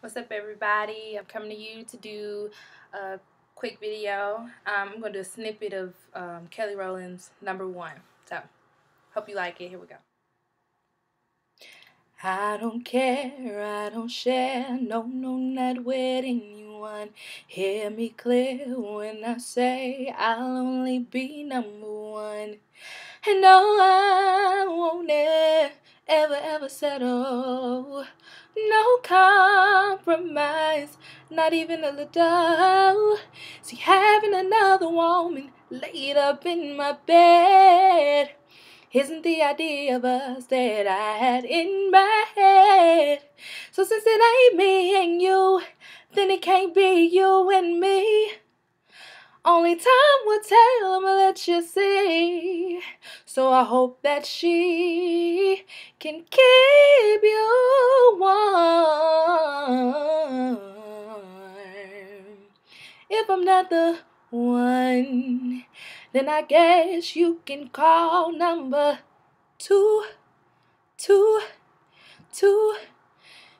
What's up, everybody? I'm coming to you to do a quick video. I'm going to do a snippet of Kelly Rowland's Number One. So, hope you like it. Here we go. I don't care, I don't share, no, not with anyone. Hear me clear when I say I'll only be number one. And no, I won't ever settle. No compromise, not even a little. See, having another woman laid up in my bed isn't the idea of us that I had in my head. So since it ain't me and you, then it can't be you and me. Only time will tell, I'ma let you see. So I hope that she can keep you warm. If I'm not the one, then I guess you can call number two.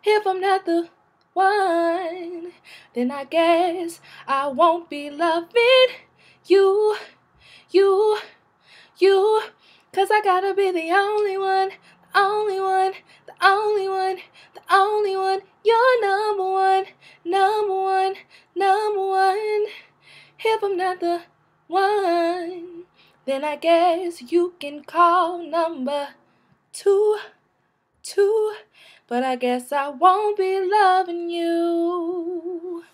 If I'm not the one, then I guess I won't be loving you, you, you. 'Cause I gotta be the only one, the only one, the only one, the only one. You're number one, number one, number one. If I'm not the one, then I guess you can call number two. But I guess I won't be loving you.